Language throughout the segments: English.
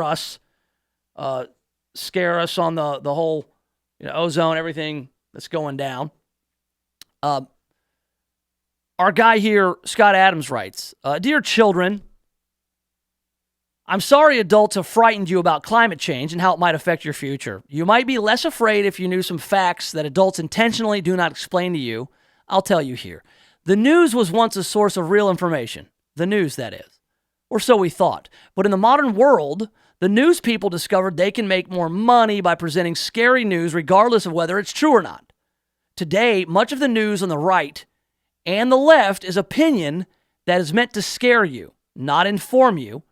us, scare us on the whole ozone, everything that's going down. Our guy here, Scott Adams, writes, Dear children, I'm sorry adults have frightened you about climate change and how it might affect your future. You might be less afraid if you knew some facts that adults intentionally do not explain to you. I'll tell you here. The news was once a source of real information. The news, that is. Or so we thought. But in the modern world, the news people discovered they can make more money by presenting scary news regardless of whether it's true or not. Today, much of the news on the right and the left is opinion that is meant to scare you, not inform you,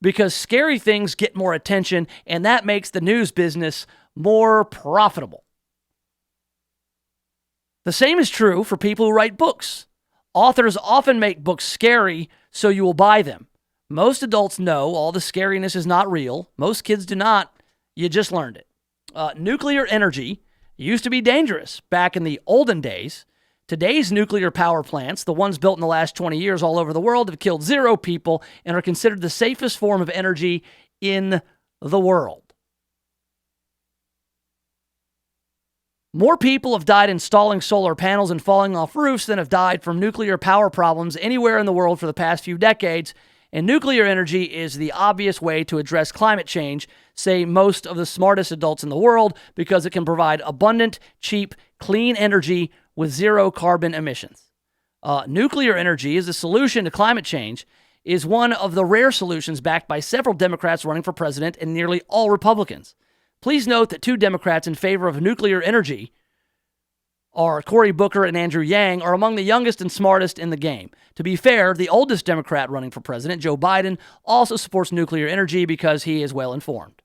because scary things get more attention, and that makes the news business more profitable. The same is true for people who write books. Authors often make books scary so you will buy them. Most adults know all the scariness is not real. Most kids do not. You just learned it. Nuclear energy used to be dangerous back in the olden days. Today's nuclear power plants, the ones built in the last 20 years all over the world, have killed 0 people and are considered the safest form of energy in the world. More people have died installing solar panels and falling off roofs than have died from nuclear power problems anywhere in the world for the past few decades, and nuclear energy is the obvious way to address climate change, say most of the smartest adults in the world, because it can provide abundant, cheap, clean energy with 0 carbon emissions. Nuclear energy is a solution to climate change, is one of the rare solutions backed by several Democrats running for president and nearly all Republicans. Please note that 2 Democrats in favor of nuclear energy, are Cory Booker and Andrew Yang, are among the youngest and smartest in the game. To be fair, the oldest Democrat running for president, Joe Biden, also supports nuclear energy because he is well informed.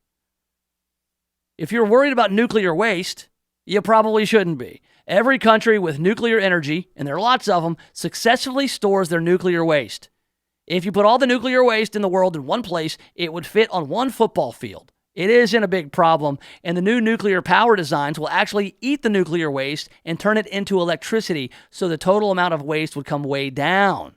If you're worried about nuclear waste, you probably shouldn't be. Every country with nuclear energy, and there are lots of them, successfully stores their nuclear waste. If you put all the nuclear waste in the world in one place, it would fit on one football field. It isn't a big problem, and the new nuclear power designs will actually eat the nuclear waste and turn it into electricity, so the total amount of waste would come way down.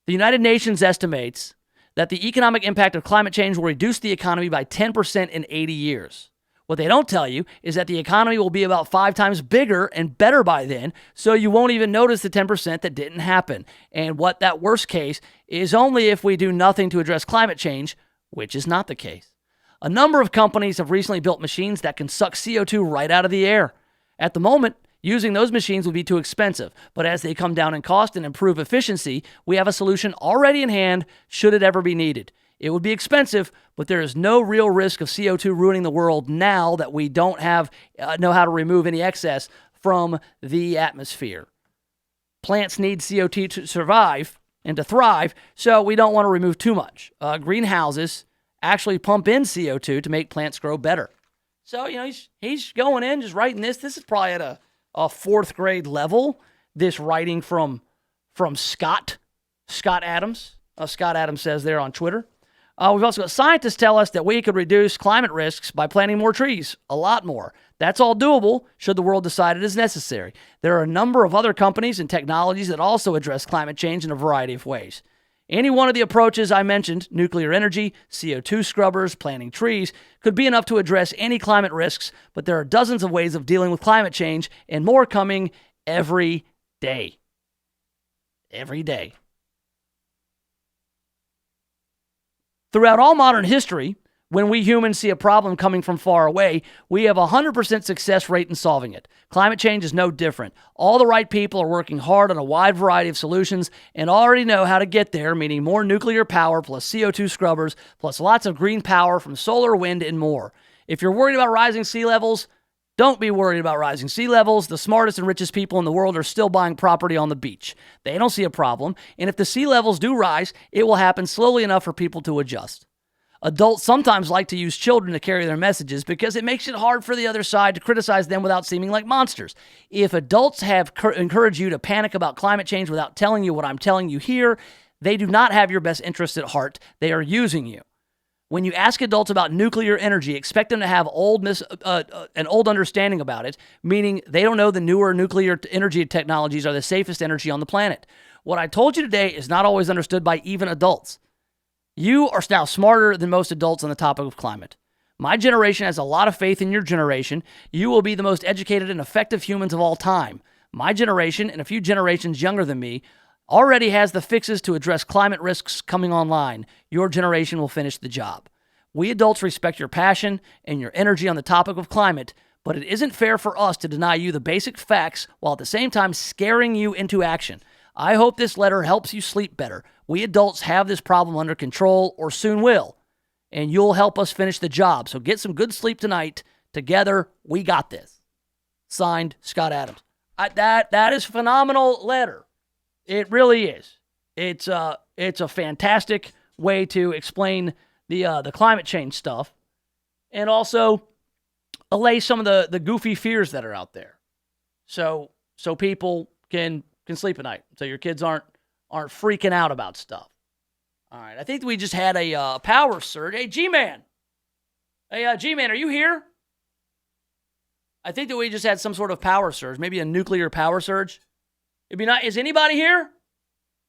The United Nations estimates that the economic impact of climate change will reduce the economy by 10% in 80 years. What they don't tell you is that the economy will be about 5 times bigger and better by then, so you won't even notice the 10% that didn't happen. And what that worst case is only if we do nothing to address climate change, which is not the case. A number of companies have recently built machines that can suck CO2 right out of the air. At the moment, using those machines would be too expensive, but as they come down in cost and improve efficiency, we have a solution already in hand should it ever be needed. It would be expensive, but there is no real risk of CO2 ruining the world now that we don't know how to remove any excess from the atmosphere. Plants need CO2 to survive and to thrive, so we don't want to remove too much. Greenhouses actually pump in CO2 to make plants grow better. So, he's going in, just writing this. This is probably at a 4th grade level, this writing from Scott Adams. Scott Adams says there on Twitter. We've also got scientists tell us that we could reduce climate risks by planting more trees, a lot more. That's all doable should the world decide it is necessary. There are a number of other companies and technologies that also address climate change in a variety of ways. Any one of the approaches I mentioned, nuclear energy, CO2 scrubbers, planting trees, could be enough to address any climate risks, but there are dozens of ways of dealing with climate change and more coming every day. Every day. Throughout all modern history, when we humans see a problem coming from far away, we have a 100% success rate in solving it. Climate change is no different. All the right people are working hard on a wide variety of solutions and already know how to get there, meaning more nuclear power plus CO2 scrubbers plus lots of green power from solar, wind, and more. If you're worried about rising sea levels, don't be worried about rising sea levels. The smartest and richest people in the world are still buying property on the beach. They don't see a problem, and if the sea levels do rise, it will happen slowly enough for people to adjust. Adults sometimes like to use children to carry their messages because it makes it hard for the other side to criticize them without seeming like monsters. If adults have encouraged you to panic about climate change without telling you what I'm telling you here, they do not have your best interests at heart. They are using you. When you ask adults about nuclear energy, expect them to have an old understanding about it, meaning they don't know the newer nuclear energy technologies are the safest energy on the planet. What I told you today is not always understood by even adults. You are now smarter than most adults on the topic of climate. My generation has a lot of faith in your generation. You will be the most educated and effective humans of all time. My generation, and a few generations younger than me, already has the fixes to address climate risks coming online. Your generation will finish the job. We adults respect your passion and your energy on the topic of climate, but it isn't fair for us to deny you the basic facts while at the same time scaring you into action. I hope this letter helps you sleep better. We adults have this problem under control, or soon will, and you'll help us finish the job. So get some good sleep tonight. Together, we got this. Signed, Scott Adams. That is a phenomenal letter. It really is. It's a fantastic way to explain the climate change stuff, and also allay some of the goofy fears that are out there. So people can sleep at night. So your kids aren't freaking out about stuff. All right. I think we just had a power surge. Hey, G-Man. Hey, G-Man, are you here? I think that we just had some sort of power surge, maybe a nuclear power surge. It'd be nice. Is anybody here?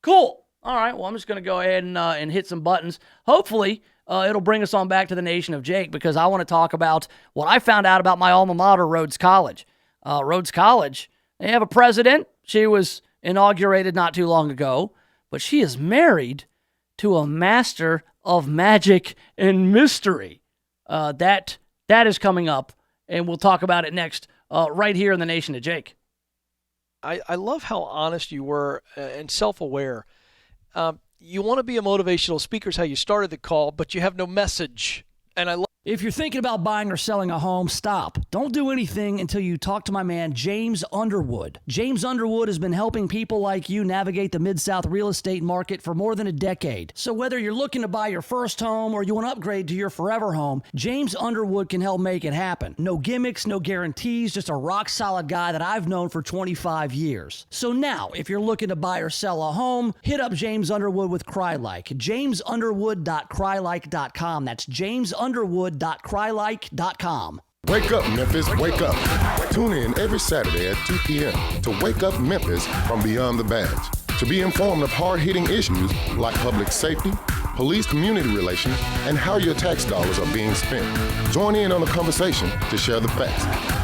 Cool. All right. Well, I'm just going to go ahead and hit some buttons. Hopefully, it'll bring us on back to the Nation of Jake, because I want to talk about what I found out about my alma mater, Rhodes College. Rhodes College, they have a president. She was inaugurated not too long ago, but she is married to a master of magic and mystery. That is coming up, and we'll talk about it next right here in the Nation of Jake. I love how honest you were and self-aware. You want to be a motivational speaker is how you started the call, but you have no message. And I love. If you're thinking about buying or selling a home, stop. Don't do anything until you talk to my man, James Underwood. James Underwood has been helping people like you navigate the Mid-South real estate market for more than a decade. So whether you're looking to buy your first home or you want to upgrade to your forever home, James Underwood can help make it happen. No gimmicks, no guarantees, just a rock-solid guy that I've known for 25 years. So now, if you're looking to buy or sell a home, hit up James Underwood with CryLike. JamesUnderwood.crylike.com. That's JamesUnderwood.crylike.com. Wake up, Memphis, wake up. Tune in every Saturday at 2 p.m. to Wake Up Memphis from Beyond the Badge. To be informed of hard-hitting issues like public safety, police-community relations, and how your tax dollars are being spent. Join in on the conversation to share the facts.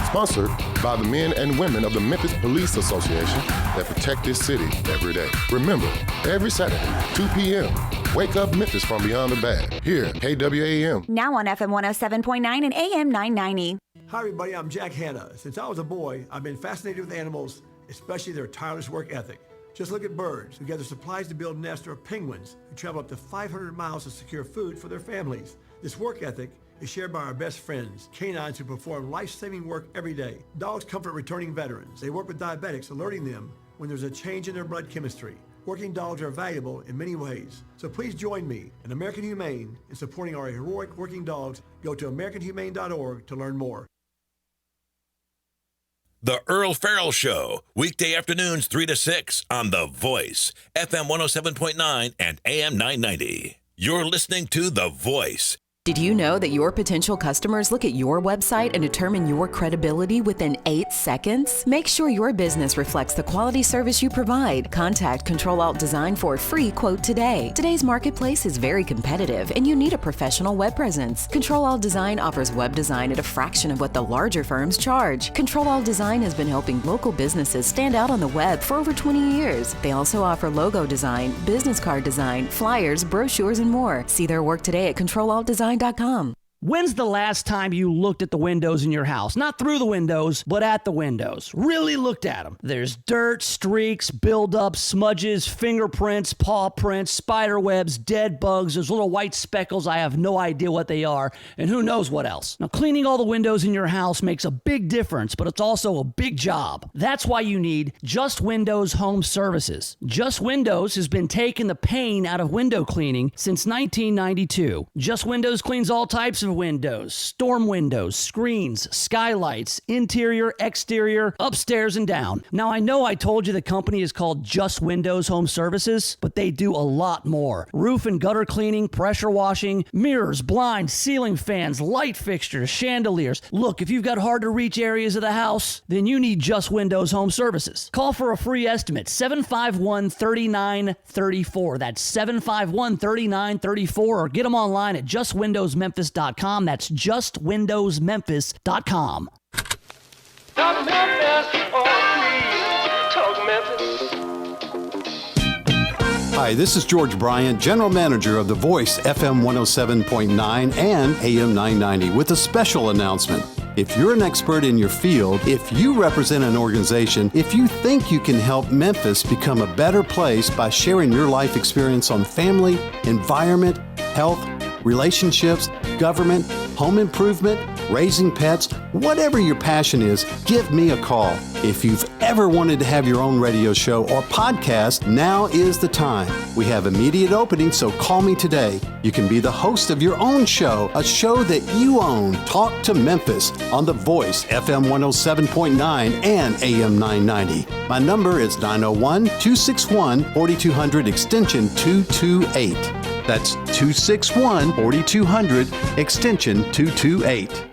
Sponsored by the men and women of the Memphis Police Association that protect this city every day. Remember, every Saturday, 2 p.m., Wake Up Memphis from Beyond the Badge. Here, KWAM. Now on FM 107.9 and AM 990. Hi, everybody. I'm Jack Hanna. Since I was a boy, I've been fascinated with animals, especially their tireless work ethic. Just look at birds who gather supplies to build nests, or penguins who travel up to 500 miles to secure food for their families. This work ethic is shared by our best friends, canines who perform life-saving work every day. Dogs comfort returning veterans. They work with diabetics, alerting them when there's a change in their blood chemistry. Working dogs are valuable in many ways. So please join me and American Humane in supporting our heroic working dogs. Go to AmericanHumane.org to learn more. The Earl Farrell Show, weekday afternoons 3 to 6 on The Voice, FM 107.9 and AM 990. You're listening to The Voice. Did you know that your potential customers look at your website and determine your credibility within 8 seconds? Make sure your business reflects the quality service you provide. Contact Control-Alt Design for a free quote today. Today's marketplace is very competitive and you need a professional web presence. Control-Alt Design offers web design at a fraction of what the larger firms charge. Control-Alt Design has been helping local businesses stand out on the web for over 20 years. They also offer logo design, business card design, flyers, brochures, and more. See their work today at ControlAltDesign.com. When's the last time you looked at the windows in your house? Not through the windows, but at the windows. Really looked at them. There's dirt, streaks, buildup, smudges, fingerprints, paw prints, spider webs, dead bugs. There's little white speckles. I have no idea what they are, and who knows what else. Now, cleaning all the windows in your house makes a big difference, but it's also a big job. That's why you need Just Windows Home Services. Just Windows has been taking the pain out of window cleaning since 1992. Just Windows cleans all types of of windows, storm windows, screens, skylights, interior, exterior, upstairs and down. Now, I know I told you the company is called Just Windows Home Services, but they do a lot more. Roof and gutter cleaning, pressure washing, mirrors, blinds, ceiling fans, light fixtures, chandeliers. Look, if you've got hard to reach areas of the house, then you need Just Windows Home Services. Call for a free estimate, 751-3934. That's 751-3934, or get them online at justwindowsmemphis.com. That's justwindowsmemphis.com. Talk Memphis, Talk Memphis. Hi, this is George Bryant, General Manager of The Voice, FM 107.9 and AM 990, with a special announcement. If you're an expert in your field, if you represent an organization, if you think you can help Memphis become a better place by sharing your life experience on family, environment, health, relationships, government, home improvement, raising pets, whatever your passion is, give me a call. If you've ever wanted to have your own radio show or podcast, now is the time. We have immediate openings, so call me today. You can be the host of your own show, a show that you own. Talk to Memphis on The Voice, FM 107.9 and AM 990. My number is 901-261-4200, extension 228. That's 261-4200, extension 228.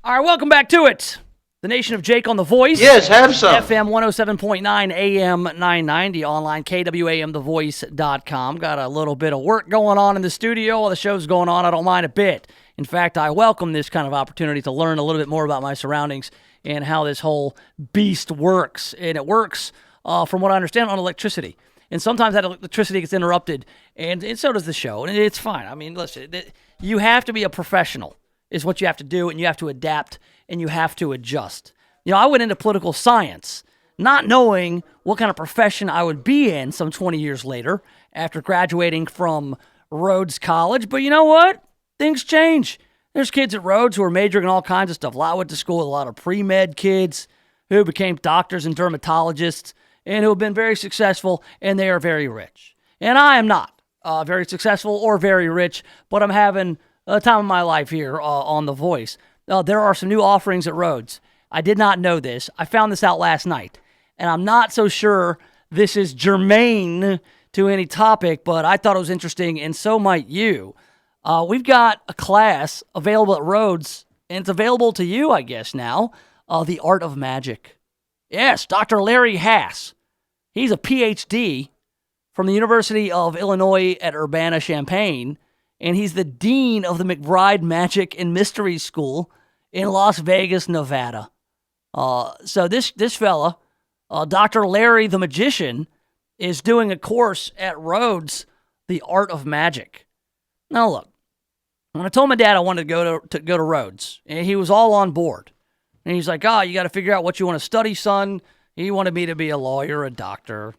All right, welcome back to it. The Nation of Jake on The Voice. Yes, have some. FM 107.9, AM 990, online, KWAMTheVoice.com. Got a little bit of work going on in the studio. While the show's going on, I don't mind a bit. In fact, I welcome this kind of opportunity to learn a little bit more about my surroundings and how this whole beast works. And it works, from what I understand, on electricity. And sometimes that electricity gets interrupted, and so does the show. And it's fine. I mean, listen, you have to be a professional, is what you have to do, and you have to adapt, and you have to adjust. You know, I went into political science not knowing what kind of profession I would be in some 20 years later after graduating from Rhodes College. But you know what? Things change. There's kids at Rhodes who are majoring in all kinds of stuff. I went to school with a lot of pre-med kids who became doctors and dermatologists and who have been very successful, and they are very rich. And I am not very successful or very rich, but I'm having the time of my life here on The Voice. There are some new offerings at Rhodes. I did not know this. I found this out last night, and I'm not so sure this is germane to any topic, but I thought it was interesting, and so might you. We've got a class available at Rhodes, and it's available to you, I guess, now, The Art of Magic. Yes, Dr. Larry Hass. He's a PhD from the University of Illinois at Urbana-Champaign, and he's the dean of the McBride Magic and Mystery School in Las Vegas, Nevada. So this fella, Dr. Larry the Magician, is doing a course at Rhodes, The Art of Magic. Now look, when I told my dad I wanted to go to Rhodes, and he was all on board, and he's like, you got to figure out what you want to study, son. He wanted me to be a lawyer, a doctor.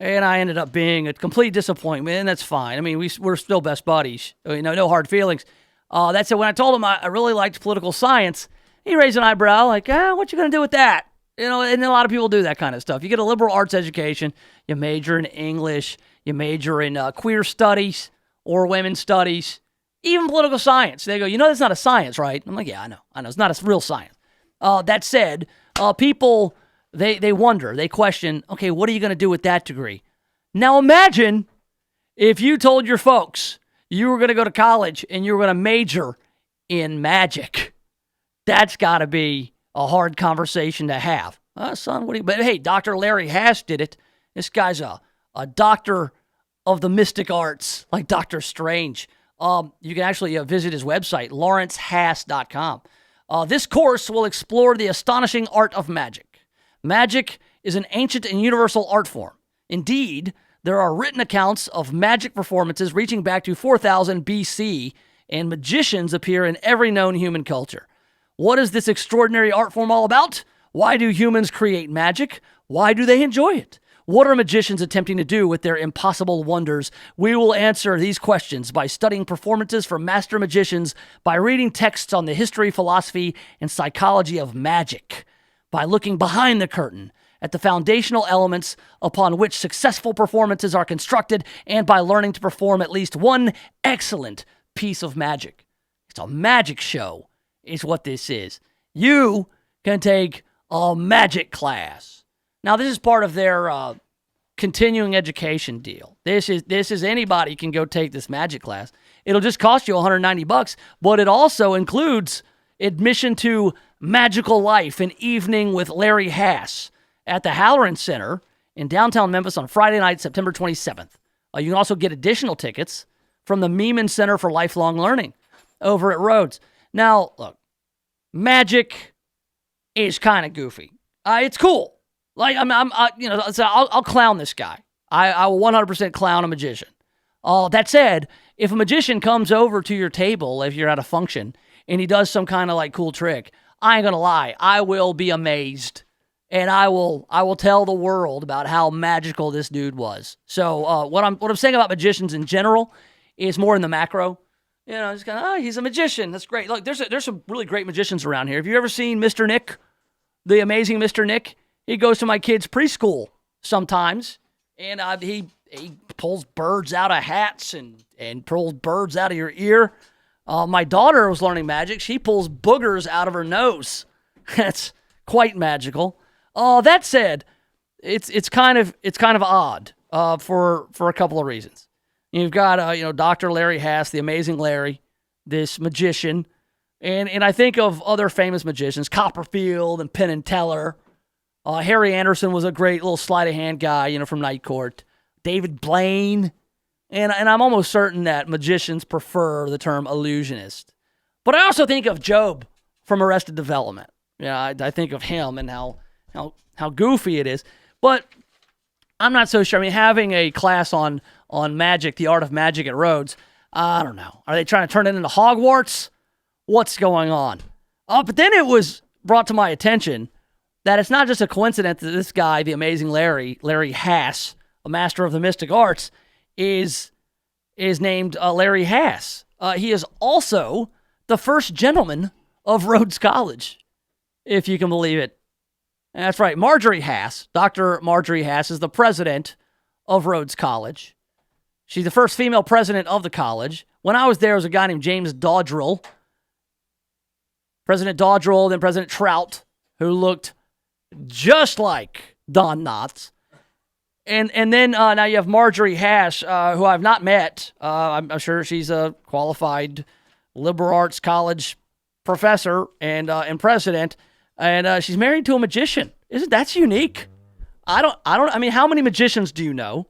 And I ended up being a complete disappointment, and that's fine. I mean, we're still best buddies. You know, no hard feelings. That said, when I told him I really liked political science, he raised an eyebrow, like, what you going to do with that? You know, and a lot of people do that kind of stuff. You get a liberal arts education, you major in English, you major in queer studies or women's studies, even political science. They go, that's not a science, right? I'm like, yeah, I know. It's not a real science. That said, people... They wonder, they question, okay, what are you going to do with that degree? Now imagine if you told your folks you were going to go to college and you were going to major in magic. That's got to be a hard conversation to have. Son, but hey, Dr. Larry Hass did it. This guy's a doctor of the mystic arts, like Dr. Strange. You can actually visit his website, lawrencehass.com. This course will explore the astonishing art of magic. Magic is an ancient and universal art form. Indeed, there are written accounts of magic performances reaching back to 4000 BC, and magicians appear in every known human culture. What is this extraordinary art form all about? Why do humans create magic? Why do they enjoy it? What are magicians attempting to do with their impossible wonders? We will answer these questions by studying performances from master magicians, by reading texts on the history, philosophy, and psychology of magic, by looking behind the curtain at the foundational elements upon which successful performances are constructed, and by learning to perform at least one excellent piece of magic. It's a magic show, is what this is. You can take a magic class. Now, this is part of their continuing education deal. This is anybody can go take this magic class. It'll just cost you $190, but it also includes admission to Magical Life, an evening with Larry Hass at the Halloran Center in downtown Memphis on Friday night, September 27th. You can also get additional tickets from the Meeman Center for Lifelong Learning over at Rhodes. Now, look, magic is kind of goofy. It's cool. Like, I'll clown this guy. I will 100% clown a magician. That said, if a magician comes over to your table, if you're at a function, and he does some kind of like cool trick, I ain't gonna lie, I will be amazed, and I will tell the world about how magical this dude was. So what I'm saying about magicians in general is more in the macro. You know, just kind of, he's a magician. That's great. Look, there's some really great magicians around here. Have you ever seen Mr. Nick, the amazing Mr. Nick? He goes to my kids' preschool sometimes, and he pulls birds out of hats and pulls birds out of your ear. My daughter was learning magic. She pulls boogers out of her nose. That's quite magical. That said, it's kind of odd for a couple of reasons. You've got Dr. Larry Hass, the amazing Larry, this magician, and I think of other famous magicians, Copperfield and Penn and Teller. Harry Anderson was a great little sleight of hand guy, from Night Court. David Blaine. And I'm almost certain that magicians prefer the term illusionist. But I also think of Job from Arrested Development. Yeah, I think of him and how goofy it is. But I'm not so sure. I mean, having a class on magic, the art of magic at Rhodes, I don't know. Are they trying to turn it into Hogwarts? What's going on? But then it was brought to my attention that it's not just a coincidence that this guy, the amazing Larry Hass, a master of the mystic arts, is named Larry Hass. He is also the first gentleman of Rhodes College, if you can believe it. That's right. Marjorie Hass, Dr. Marjorie Hass, is the president of Rhodes College. She's the first female president of the college. When I was there was a guy named James Dodrell. President Dodrell, then President Trout, who looked just like Don Knotts. And then now you have Marjorie Hass, who I've not met. I'm sure she's a qualified liberal arts college professor and president, and she's married to a magician. That's unique? I mean, how many magicians do you know?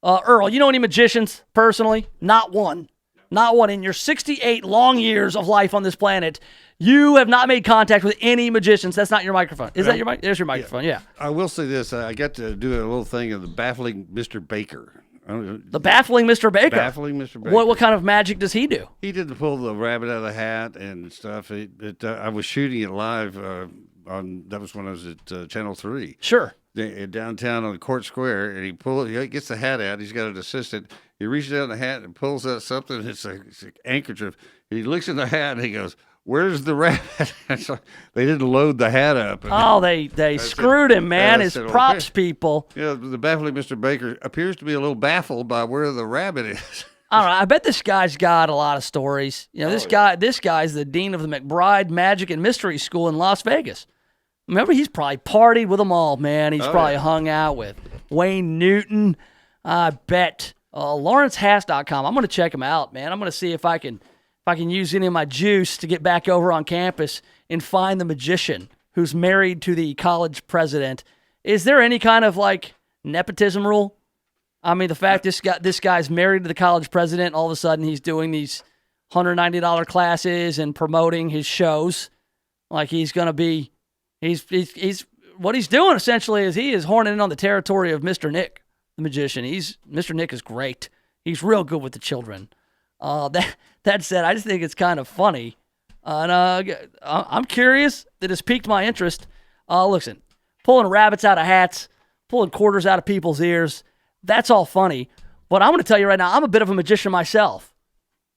Earl, you know any magicians personally? Not one. Not one. In your 68 long years of life on this planet, you have not made contact with any magicians. That's not your microphone. Is that your mic? There's your microphone, yeah. I will say this. I got to do a little thing of the baffling Mr. Baker. The baffling Mr. Baker? Baffling Mr. Baker. What kind of magic does he do? He did pull the rabbit out of the hat and stuff. I was shooting it live that was when I was at Channel 3. Sure. Downtown on Court Square, and he gets the hat out. He's got an assistant. He reaches out in the hat and pulls out something. It's a handkerchief. He looks in the hat and he goes, "Where's the rabbit?" So they didn't load the hat up. They screwed him, man. His props people. Yeah, the baffling Mr. Baker appears to be a little baffled by where the rabbit is. I don't know. I bet this guy's got a lot of stories. This guy's the dean of the McBride Magic and Mystery School in Las Vegas. Remember, he's probably partied with them all, man. He's probably hung out with Wayne Newton. I bet. LawrenceHass.com. I'm going to check him out, man. I'm going to see if I can use any of my juice to get back over on campus and find the magician who's married to the college president. Is there any kind of like nepotism rule? I mean, the fact this guy's married to the college president, all of a sudden he's doing these $190 classes and promoting his shows, like he's going to be. He's what he's doing essentially is he is horning in on the territory of Mr. Nick, the magician. Mr. Nick is great. He's real good with the children. That said, I just think it's kind of funny, and I'm curious that it's piqued my interest. Listen, pulling rabbits out of hats, pulling quarters out of people's ears. That's all funny. But I'm going to tell you right now, I'm a bit of a magician myself.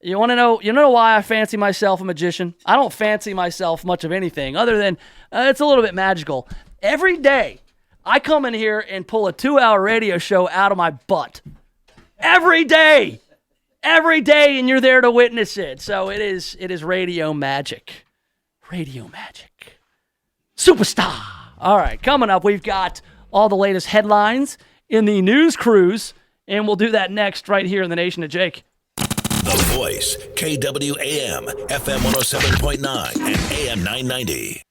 You want to know? You know why I fancy myself a magician? I don't fancy myself much of anything other than it's a little bit magical. Every day, I come in here and pull a 2-hour radio show out of my butt. Every day, and you're there to witness it. So it is radio magic. Radio magic. Superstar. All right, coming up, we've got all the latest headlines in the news cruise, and we'll do that next right here in the Nation of Jake. The Voice, KWAM, FM 107.9 and AM 990.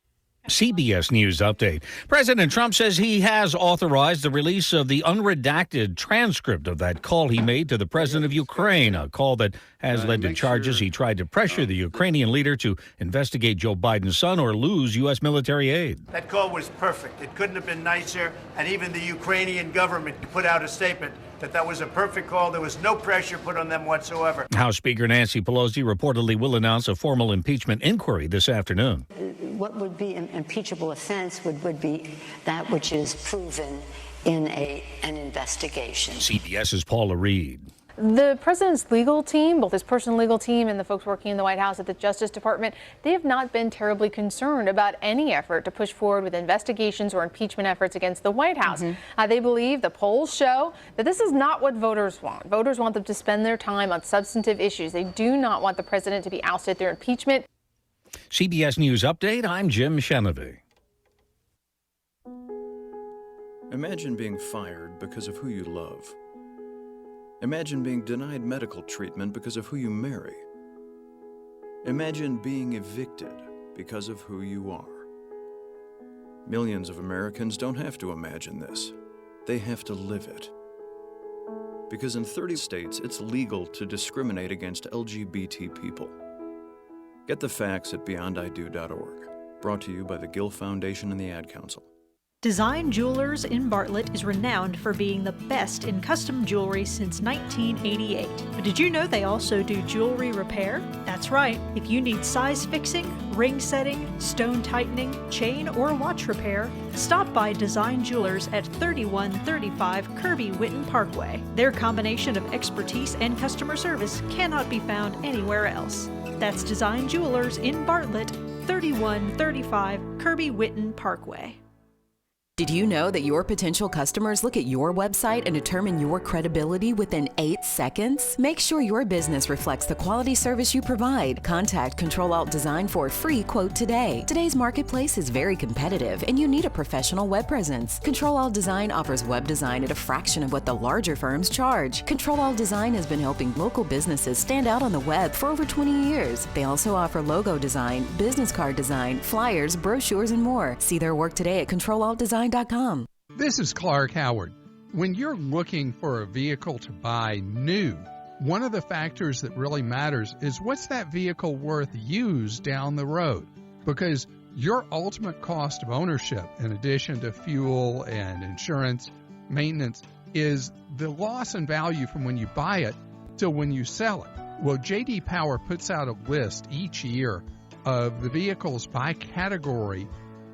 CBS News Update. President Trump says he has authorized the release of the unredacted transcript of that call he made to the president of Ukraine, a call that has led to charges he tried to pressure the Ukrainian leader to investigate Joe Biden's son or lose U.S. military aid. That call was perfect. It couldn't have been nicer, and even the Ukrainian government put out a statement that was a perfect call. There was no pressure put on them whatsoever. House Speaker Nancy Pelosi reportedly will announce a formal impeachment inquiry this afternoon. What would be an impeachable offense would be that which is proven in an investigation. CBS's Paula Reed. The president's legal team, both his personal legal team and the folks working in the White House at the Justice Department, they have not been terribly concerned about any effort to push forward with investigations or impeachment efforts against the White House. They believe, the polls show, that this is not what voters want. Voters want them to spend their time on substantive issues. They do not want the president to be ousted through impeachment. CBS News Update, I'm Jim Shenevy. Imagine being fired because of who you love. Imagine being denied medical treatment because of who you marry. Imagine being evicted because of who you are. Millions of Americans don't have to imagine this. They have to live it. Because in 30 states, it's legal to discriminate against LGBT people. Get the facts at beyondido.org. Brought to you by the Gill Foundation and the Ad Council. Design Jewelers in Bartlett is renowned for being the best in custom jewelry since 1988. But did you know they also do jewelry repair? That's right. If you need size fixing, ring setting, stone tightening, chain or watch repair, stop by Design Jewelers at 3135 Kirby Whitten Parkway. Their combination of expertise and customer service cannot be found anywhere else. That's Design Jewelers in Bartlett, 3135 Kirby Whitten Parkway. Did you know that your potential customers look at your website and determine your credibility within 8 seconds? Make sure your business reflects the quality service you provide. Contact Control-Alt-Design for a free quote today. Today's marketplace is very competitive and you need a professional web presence. Control-Alt-Design offers web design at a fraction of what the larger firms charge. Control-Alt-Design has been helping local businesses stand out on the web for over 20 years. They also offer logo design, business card design, flyers, brochures, and more. See their work today at Control-Alt-Design.com. This is Clark Howard. When you're looking for a vehicle to buy new, one of the factors that really matters is what's that vehicle worth used down the road? Because your ultimate cost of ownership, in addition to fuel and insurance, maintenance, is the loss in value from when you buy it to when you sell it. Well, J.D. Power puts out a list each year of the vehicles by category,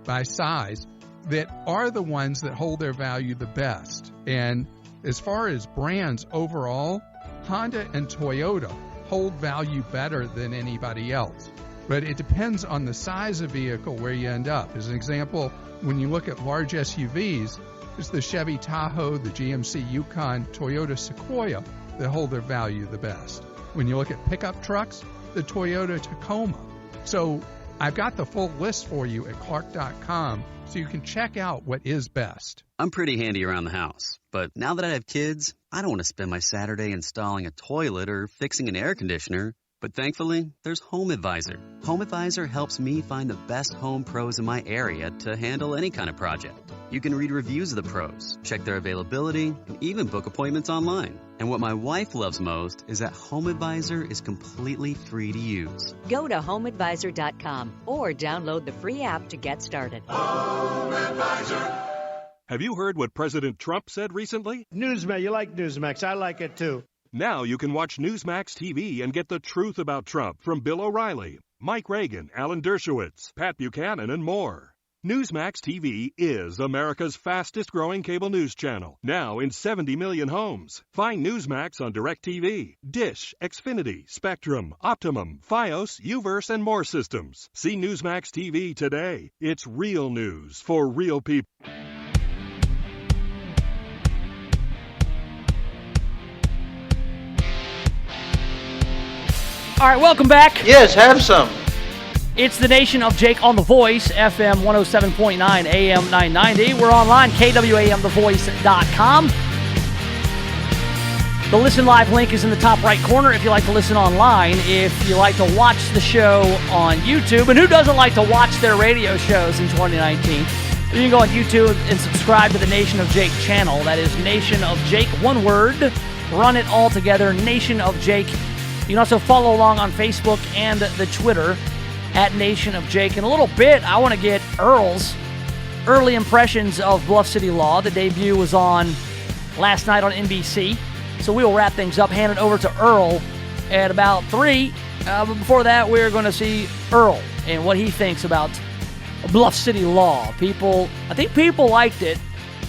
by size, that are the ones that hold their value the best. And as far as brands overall, Honda and Toyota hold value better than anybody else. But it depends on the size of vehicle where you end up. As an example, when you look at large SUVs, it's the Chevy Tahoe, the GMC Yukon, Toyota Sequoia that hold their value the best. When you look at pickup trucks, the Toyota Tacoma. So I've got the full list for you at Clark.com so you can check out what is best. I'm pretty handy around the house, but now that I have kids, I don't want to spend my Saturday installing a toilet or fixing an air conditioner. But thankfully, there's Home Advisor. Home Advisor helps me find the best home pros in my area to handle any kind of project. You can read reviews of the pros, check their availability, and even book appointments online. And what my wife loves most is that Home Advisor is completely free to use. Go to HomeAdvisor.com or download the free app to get started. Home Advisor. Have you heard what President Trump said recently? Newsmax, you like Newsmax. I like it too. Now you can watch Newsmax TV and get the truth about Trump from Bill O'Reilly, Mike Reagan, Alan Dershowitz, Pat Buchanan, and more. Newsmax TV is America's fastest-growing cable news channel, now in 70 million homes. Find Newsmax on DirecTV, Dish, Xfinity, Spectrum, Optimum, Fios, Uverse, and more systems. See Newsmax TV today. It's real news for real people. All right, welcome back. Yes, have some. It's the Nation of Jake on The Voice, FM 107.9, AM 990. We're online, KWAMTheVoice.com. The Listen Live link is in the top right corner if you like to listen online. If you like to watch the show on YouTube, and who doesn't like to watch their radio shows in 2019? You can go on YouTube and subscribe to the Nation of Jake channel. That is Nation of Jake, one word. Run it all together, Nation of Jake. You can also follow along on Facebook and the Twitter at Nation of Jake. In a little bit, I want to get Earl's early impressions of Bluff City Law. The debut was on last night on NBC. So we will wrap things up, hand it over to Earl at about 3. But before that, we're going to see Earl and what he thinks about Bluff City Law. I think people liked it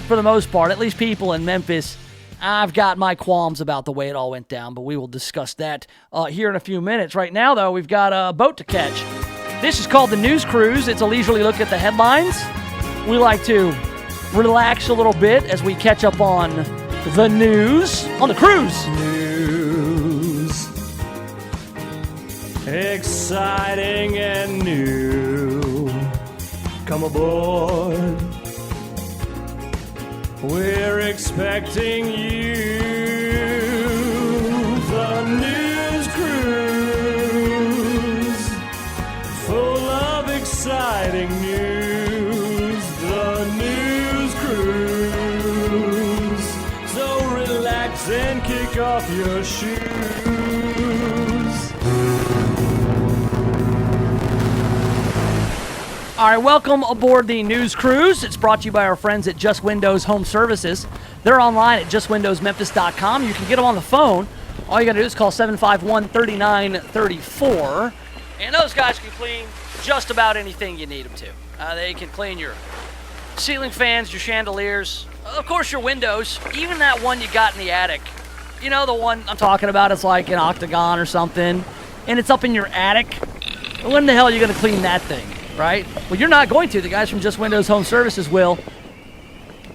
for the most part, at least people in Memphis. I've got my qualms about the way it all went down, but we will discuss that here in a few minutes. Right now, though, we've got a boat to catch. This is called the News Cruise. It's a leisurely look at the headlines. We like to relax a little bit as we catch up on the news on the cruise. News. Exciting and new. Come aboard. We're expecting you. The News Cruise. Full of exciting news. The News Cruise. So relax and kick off your shoes. All right, welcome aboard the News Cruise. It's brought to you by our friends at Just Windows Home Services. They're online at justwindowsmemphis.com. You can get them on the phone. All you got to do is call 751-3934. And those guys can clean just about anything you need them to. They can clean your ceiling fans, your chandeliers, of course your windows, even that one you got in the attic. You know the one I'm talking about? It's like an octagon or something, and it's up in your attic. When the hell are you going to clean that thing? Right? Well, you're not going to. The guys from Just Windows Home Services will.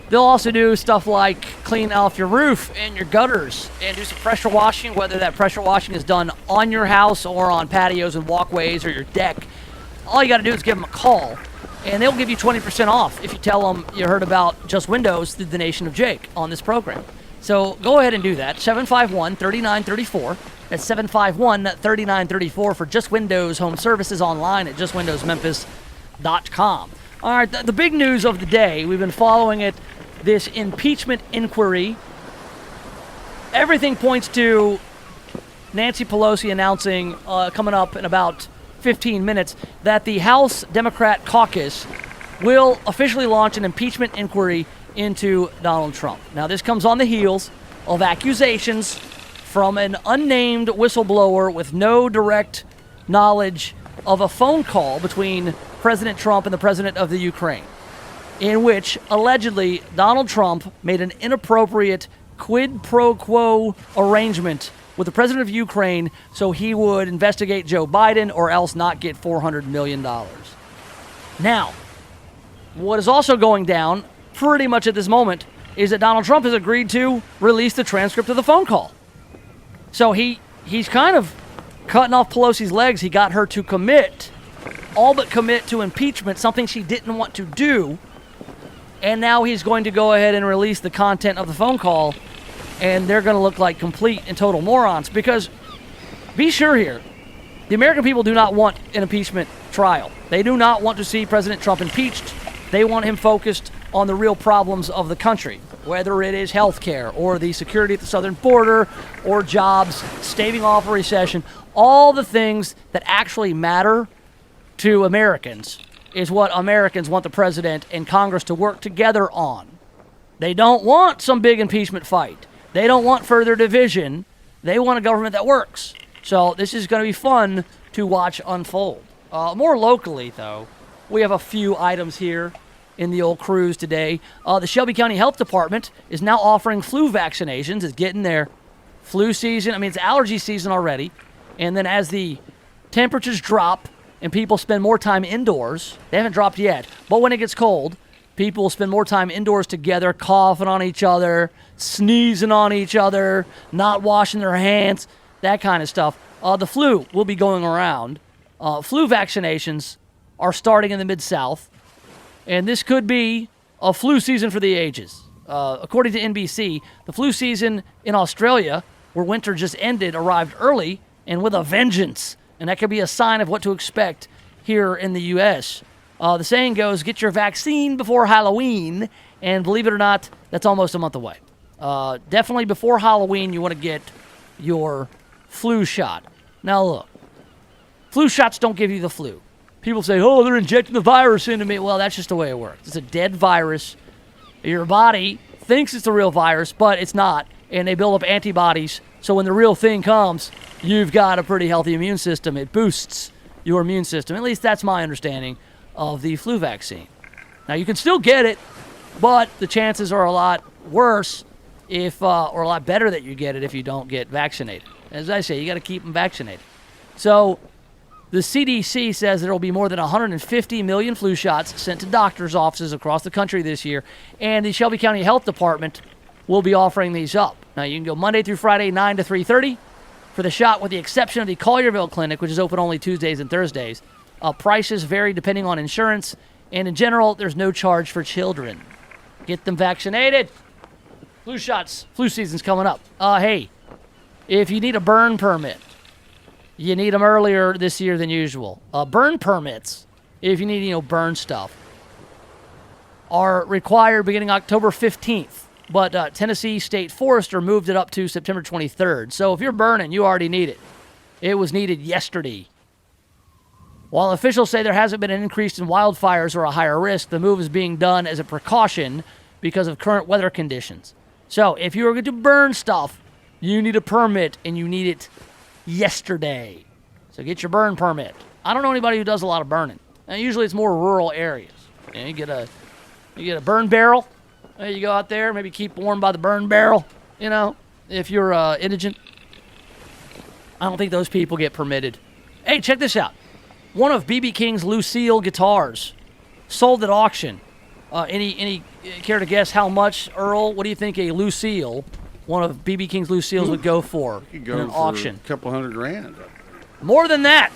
They'll also do stuff like clean off your roof and your gutters and do some pressure washing, whether that pressure washing is done on your house or on patios and walkways or your deck. All you got to do is give them a call, and they'll give you 20% off if you tell them you heard about Just Windows through the Nation of Jake on this program. So go ahead and do that. 751-3934. That's 751-3934 for Just Windows Home Services online at justwindowsmemphis.com. All right, the big news of the day, we've been following it, this impeachment inquiry. Everything points to Nancy Pelosi announcing coming up in about 15 minutes that the House Democrat caucus will officially launch an impeachment inquiry into Donald Trump. Now, this comes on the heels of accusations from an unnamed whistleblower with no direct knowledge of a phone call between President Trump and the president of the Ukraine, in which allegedly Donald Trump made an inappropriate quid pro quo arrangement with the president of Ukraine so he would investigate Joe Biden or else not get $400 million. Now, what is also going down pretty much at this moment is that Donald Trump has agreed to release the transcript of the phone call. So he's kind of cutting off Pelosi's legs. He got her to all but commit to impeachment, something she didn't want to do. And now he's going to go ahead and release the content of the phone call, and they're going to look like complete and total morons. Because, be sure here, the American people do not want an impeachment trial. They do not want to see President Trump impeached. They want him focused on the real problems of the country, whether it is health care or the security at the southern border or jobs, staving off a recession. All the things that actually matter to Americans is what Americans want the president and Congress to work together on. They don't want some big impeachment fight. They don't want further division. They want a government that works. So this is going to be fun to watch unfold. More locally, though, we have a few items here in the old cruise today. The Shelby County Health Department is now offering flu vaccinations. It's getting there. Flu season, it's allergy season already. And then as the temperatures drop and people spend more time indoors, they haven't dropped yet, but when it gets cold, people will spend more time indoors together, coughing on each other, sneezing on each other, not washing their hands, that kind of stuff. The flu will be going around. Flu vaccinations are starting in the Mid-South, and this could be a flu season for the ages. According to NBC, the flu season in Australia, where winter just ended, arrived early and with a vengeance, and that could be a sign of what to expect here in the U.S. The saying goes, get your vaccine before Halloween, and believe it or not, that's almost a month away. Definitely before Halloween, you want to get your flu shot. Now look, flu shots don't give you the flu. People say, oh, they're injecting the virus into me. Well, that's just the way it works. It's a dead virus. Your body thinks it's the real virus, but it's not, and they build up antibodies, so when the real thing comes, you've got a pretty healthy immune system. It boosts your immune system. At least that's my understanding of the flu vaccine. Now, you can still get it, but the chances are a lot worse or a lot better that you get it if you don't get vaccinated. As I say, you got to keep them vaccinated. So the CDC says there will be more than 150 million flu shots sent to doctors' offices across the country this year, and the Shelby County Health Department will be offering these up. Now, you can go Monday through Friday, 9 to 3:30 for the shot, with the exception of the Collierville Clinic, which is open only Tuesdays and Thursdays. Prices vary depending on insurance, and in general, there's no charge for children. Get them vaccinated. Flu shots. Flu season's coming up. Hey, if you need a burn permit, you need them earlier this year than usual. Burn permits, if you need, burn stuff, are required beginning October 15th. But Tennessee State Forester moved it up to September 23rd. So if you're burning, you already need it. It was needed yesterday. While officials say there hasn't been an increase in wildfires or a higher risk, the move is being done as a precaution because of current weather conditions. So if you are going to burn stuff, you need a permit, and you need it yesterday. So get your burn permit. I don't know anybody who does a lot of burning. And usually it's more rural areas. You get a burn barrel. You go out there, maybe keep warm by the burn barrel, if you're indigent. I don't think those people get permitted. Hey, check this out. One of B.B. King's Lucille guitars sold at auction. Any care to guess how much, Earl? What do you think a Lucille, one of B.B. King's Lucille's, would go for in an auction? A couple $100,000. More than that,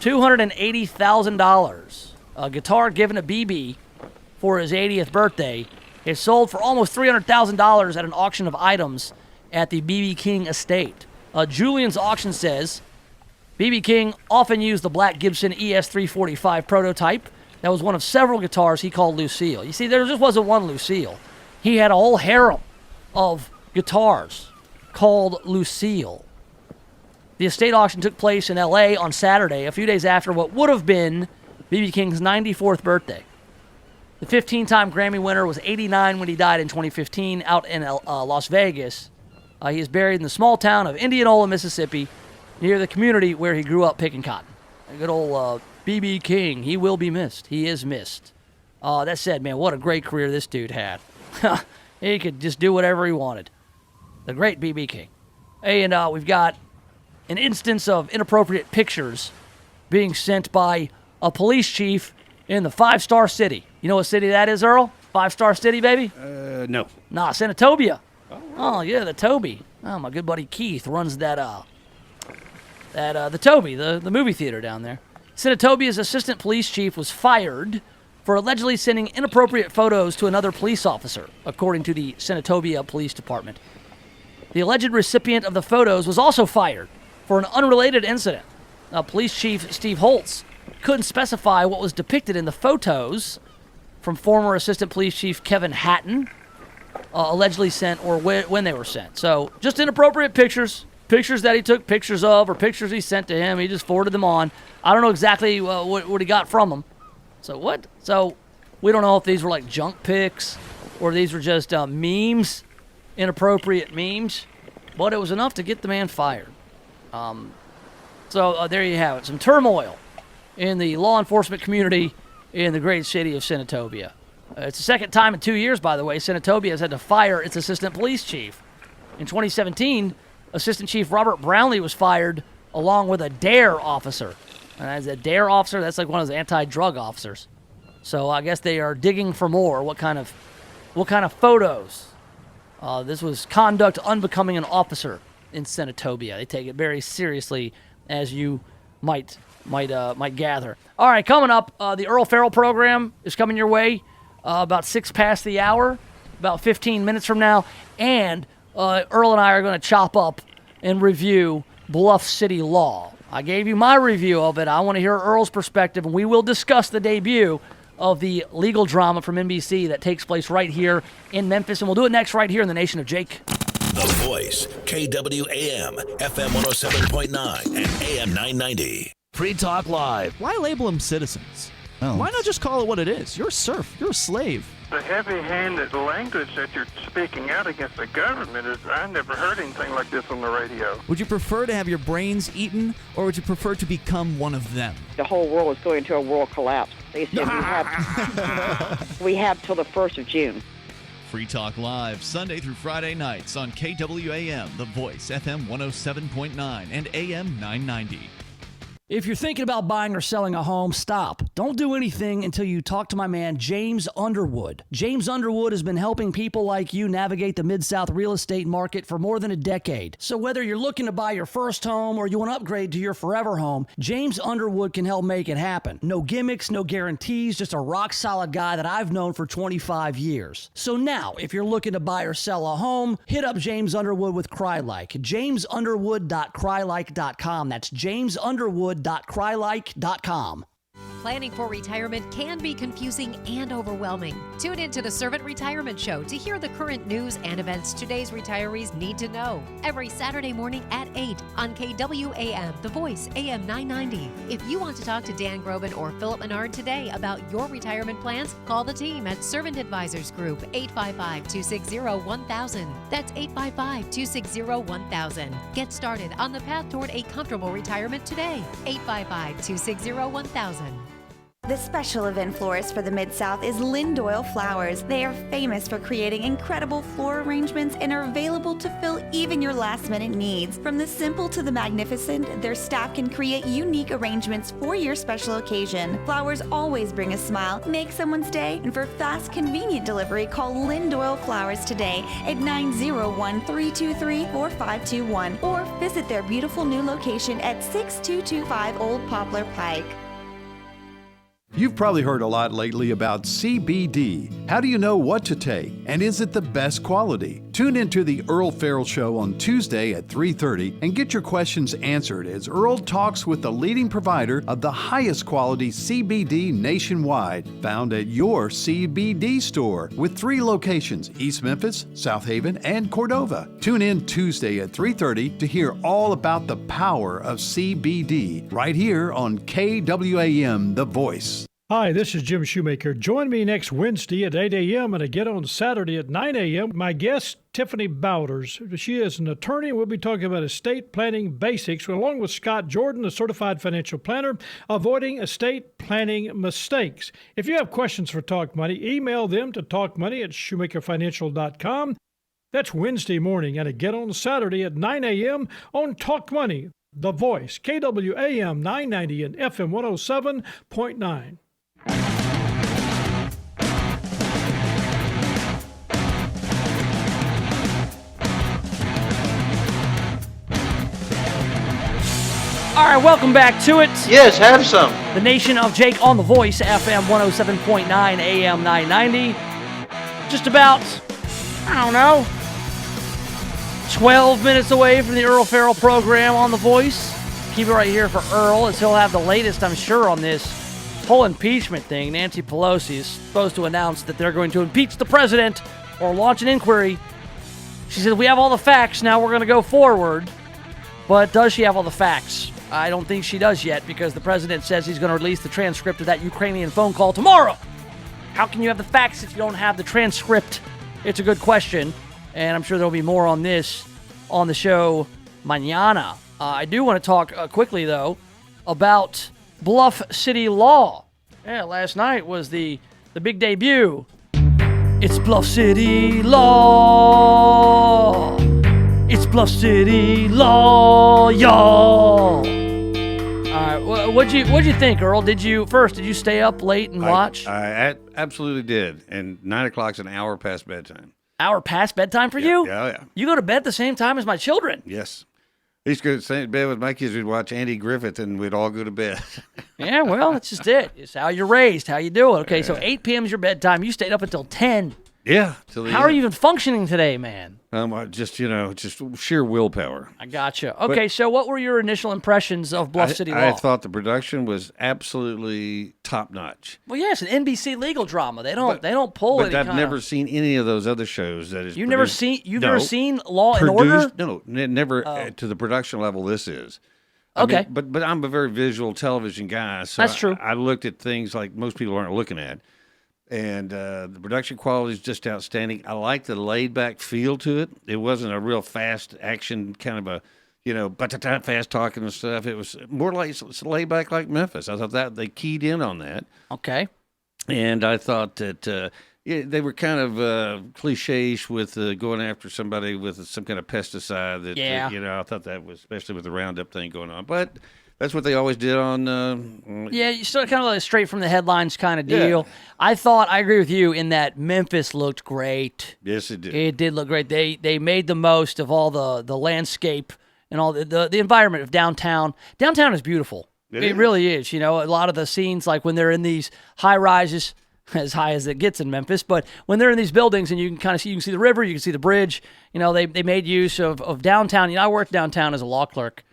$280,000. A guitar given to B.B. for his 80th birthday is sold for almost $300,000 at an auction of items at the B.B. King estate. Julian's auction says B.B. King often used the black Gibson ES345 prototype. That was one of several guitars he called Lucille. You see, there just wasn't one Lucille. He had a whole harem of guitars called Lucille. The estate auction took place in L.A. on Saturday, a few days after what would have been B.B. King's 94th birthday. The 15-time Grammy winner was 89 when he died in 2015 out in Las Vegas. He is buried in the small town of Indianola, Mississippi, near the community where he grew up picking cotton. A good old B.B. King. He will be missed. He is missed. That said, man, what a great career this dude had. He could just do whatever he wanted. The great B.B. King. Hey, and we've got an instance of inappropriate pictures being sent by a police chief in the 5-star city. You know what city that is, Earl? 5-star city, baby? No. Nah, Senatobia. Oh, yeah, the Toby. Oh, my good buddy Keith runs the Toby, the movie theater down there. Senatobia's assistant police chief was fired for allegedly sending inappropriate photos to another police officer, according to the Senatobia Police Department. The alleged recipient of the photos was also fired for an unrelated incident. Police Chief Steve Holtz couldn't specify what was depicted in the photos from former Assistant Police Chief Kevin Hatton, allegedly sent or when they were sent. So just inappropriate pictures that he took pictures of or pictures he sent to him. He just forwarded them on. I don't know exactly what he got from them. So what? So we don't know if these were like junk pics or these were just memes, inappropriate memes. But it was enough to get the man fired. So there you have it. Some turmoil in the law enforcement community in the great city of Senatobia. It's the second time in 2 years, by the way, Senatobia has had to fire its assistant police chief. In 2017, Assistant Chief Robert Brownlee was fired along with a DARE officer. And as a DARE officer, that's like one of those anti-drug officers. So I guess they are digging for more. What kind of photos? This was conduct unbecoming an officer in Senatobia. They take it very seriously, as you might gather. All right, coming up, the Earl Farrell program is coming your way about 6 past the hour, about 15 minutes from now, and Earl and I are going to chop up and review Bluff City Law. I gave you my review of it. I want to hear Earl's perspective, and we will discuss the debut of the legal drama from NBC that takes place right here in Memphis, and we'll do it next right here in the Nation of Jake. The Voice, KWAM, FM 107.9 and AM 990. PreTalk Live. Why label them citizens? Why not just call it what it is? You're a serf. You're a slave. The heavy-handed language that you're speaking out against the government is, I never heard anything like this on the radio. Would you prefer to have your brains eaten, or would you prefer to become one of them? The whole world is going into a world collapse. They said we have till the 1st of June. PreTalk Live, Sunday through Friday nights on KWAM, The Voice, FM 107.9 and AM 990. If you're thinking about buying or selling a home, stop. Don't do anything until you talk to my man, James Underwood. James Underwood has been helping people like you navigate the Mid-South real estate market for more than a decade. So whether you're looking to buy your first home or you want to upgrade to your forever home, James Underwood can help make it happen. No gimmicks, no guarantees, just a rock-solid guy that I've known for 25 years. So now, if you're looking to buy or sell a home, hit up James Underwood with CryLike. JamesUnderwood.crylike.com. That's JamesUnderwood.crylike.com. Planning for retirement can be confusing and overwhelming. Tune in to the Servant Retirement Show to hear the current news and events today's retirees need to know. Every Saturday morning at 8 on KWAM, The Voice, AM 990. If you want to talk to Dan Groban or Philip Menard today about your retirement plans, call the team at Servant Advisors Group, 855-260-1000. That's 855-260-1000. Get started on the path toward a comfortable retirement today. 855-260-1000. The special event florist for the Mid-South is Lynn Doyle Flowers. They are famous for creating incredible floral arrangements and are available to fill even your last-minute needs. From the simple to the magnificent, their staff can create unique arrangements for your special occasion. Flowers always bring a smile, make someone's day, and for fast, convenient delivery, call Lynn Doyle Flowers today at 901-323-4521 or visit their beautiful new location at 6225 Old Poplar Pike. You've probably heard a lot lately about CBD. How do you know what to take? And is it the best quality? Tune into the Earl Farrell Show on Tuesday at 3:30 and get your questions answered as Earl talks with the leading provider of the highest quality CBD nationwide, found at your CBD store with 3 locations, East Memphis, South Haven, and Cordova. Tune in Tuesday at 3:30 to hear all about the power of CBD right here on KWAM, The Voice. Hi, this is Jim Shoemaker. Join me next Wednesday at 8 a.m. and again on Saturday at 9 a.m. My guest, Tiffany Bowders. She is an attorney. We'll be talking about estate planning basics, along with Scott Jordan, a certified financial planner, avoiding estate planning mistakes. If you have questions for Talk Money, email them to talkmoney@shoemakerfinancial.com. That's Wednesday morning and again on Saturday at 9 a.m. on Talk Money, The Voice, KWAM 990 and FM 107.9. All right, welcome back to it. Yes, have some. The Nation of Jake on The Voice, FM 107.9, AM 990. Just about, 12 minutes away from the Earl Farrell program on The Voice. Keep it right here for Earl, as he'll have the latest, I'm sure, on this whole impeachment thing. Nancy Pelosi is supposed to announce that they're going to impeach the president or launch an inquiry. She said, we have all the facts, now we're going to go forward. But does she have all the facts? I don't think she does yet, because the president says he's going to release the transcript of that Ukrainian phone call tomorrow. How can you have the facts if you don't have the transcript? It's a good question, and I'm sure there'll be more on this on the show mañana. I do want to talk quickly, though, about Bluff City Law. Yeah, last night was the big debut. It's Bluff City Law. It's Bluff City Law, y'all. All right, what'd you think, Earl? Did you stay up late and watch? I absolutely did. And 9 o'clock's an hour past bedtime. Hour past bedtime for you? Yeah. You go to bed at the same time as my children. Yes. I used to go to bed with my kids. We'd watch Andy Griffith, and we'd all go to bed. Yeah, well, that's just it. It's how you're raised, how you do it. Okay, so 8 p.m. is your bedtime. You stayed up until 10. Yeah. How are you even functioning today, man? Just sheer willpower. I gotcha. Okay, so what were your initial impressions of Bluff City Law? I thought the production was absolutely top notch. Well, yes, an NBC legal drama. They don't pull it. But I've never seen any of those other shows that is. You've never seen Law and Order? No, never to the production level. This is. Okay. But I'm a very visual television guy, so that's true. I looked at things like most people aren't looking at. And the production quality is just outstanding. I like the laid-back feel to it. It wasn't a real fast action kind of a, fast talking and stuff. It was more like laid back like Memphis. I thought that they keyed in on that. Okay. And I thought that they were kind of cliche-ish with going after somebody with some kind of pesticide. I thought that was, especially with the Roundup thing going on. But that's what they always did on. Yeah, you sort of kind of like a straight from the headlines kind of deal. Yeah. I agree with you in that Memphis looked great. Yes, it did. It did look great. They made the most of all the landscape and all the environment of downtown. Downtown is beautiful. It really is. A lot of the scenes, like when they're in these high rises, as high as it gets in Memphis, but when they're in these buildings and you can kind of see, you can see the river, you can see the bridge. They made use of downtown. I worked downtown as a law clerk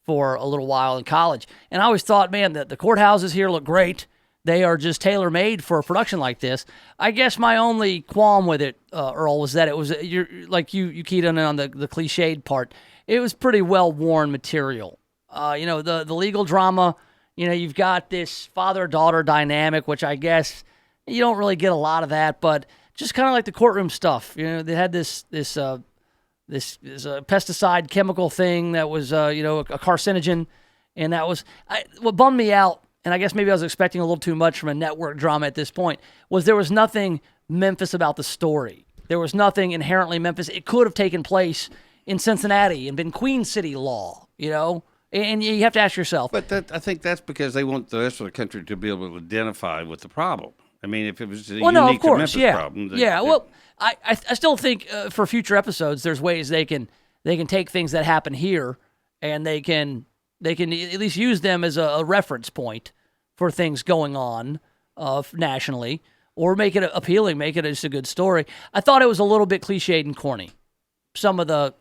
for a little while in college. And I always thought, man, that the courthouses here look great. They are just tailor-made for a production like this. I guess my only qualm with it, Earl, was that it was, you keyed in on the cliched part. It was pretty well-worn material. The legal drama, you've got this father-daughter dynamic, which I guess you don't really get a lot of that, but just kind of like the courtroom stuff. They had this is a pesticide chemical thing that was, a carcinogen. And that was what bummed me out. And I guess maybe I was expecting a little too much from a network drama at this point, was there was nothing Memphis about the story. There was nothing inherently Memphis. It could have taken place in Cincinnati and been Queen City Law, and you have to ask yourself. But I think that's because they want the rest of the country to be able to identify with the problem. I mean, if it was a unique to Memphis problem. I still think for future episodes, there's ways they can take things that happen here, and they can at least use them as a reference point for things going on nationally, or make it appealing, make it just a good story. I thought it was a little bit cliched and corny. Some of the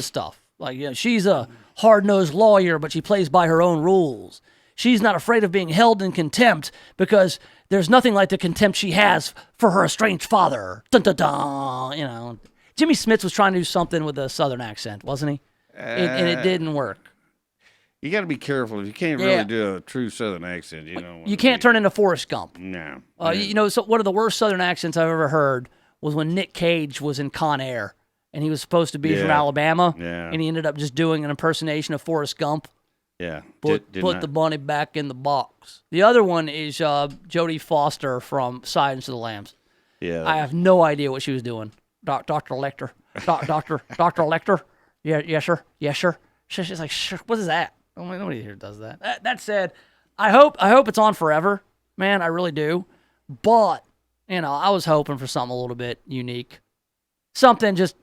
stuff, like she's a hard-nosed lawyer, but she plays by her own rules. She's not afraid of being held in contempt because there's nothing like the contempt she has for her estranged father. Dun, dun, dun, Jimmy Smits was trying to do something with a Southern accent, wasn't he? And it didn't work. You got to be careful. You can't really do a true Southern accent. You can't turn into Forrest Gump. No. So one of the worst Southern accents I've ever heard was when Nick Cage was in Con Air, and he was supposed to be from Alabama, and he ended up just doing an impersonation of Forrest Gump. Yeah. Put the bunny back in the box. The other one is Jodie Foster from Silence of the Lambs. Yeah. I have no idea what she was doing. Dr. Lecter. Dr. Lecter. Yeah, yes, sir. Yes, sir. She's like, sure, what is that? Nobody here does that. That said, I hope it's on forever. Man, I really do. But, I was hoping for something a little bit unique. Something just,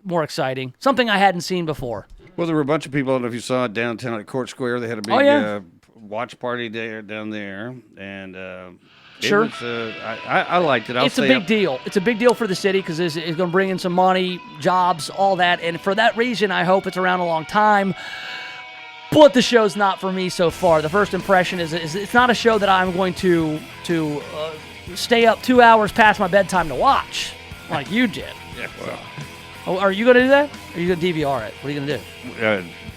more exciting. Something I hadn't seen before. Well, there were a bunch of people. I don't know if you saw it downtown at Court Square. They had a big watch party down there, and sure, I liked it. It's a big deal. It's a big deal for the city because it's going to bring in some money, jobs, all that. And for that reason, I hope it's around a long time. But the show's not for me so far. The first impression is it's not a show that I'm going to stay up 2 hours past my bedtime to watch like you did. Yeah. Well. Oh, are you going to do that? Or are you going to DVR it? What are you going to do?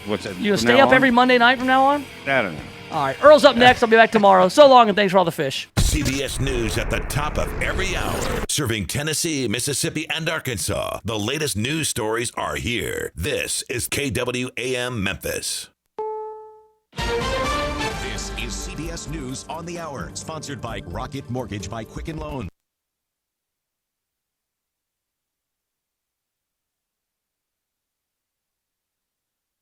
What's that? You going to stay up every Monday night from now on? I don't know. All right. Earl's up next. I'll be back tomorrow. So long, and thanks for all the fish. CBS News at the top of every hour. Serving Tennessee, Mississippi, and Arkansas. The latest news stories are here. This is KWAM Memphis. This is CBS News on the Hour, sponsored by Rocket Mortgage by Quicken Loans.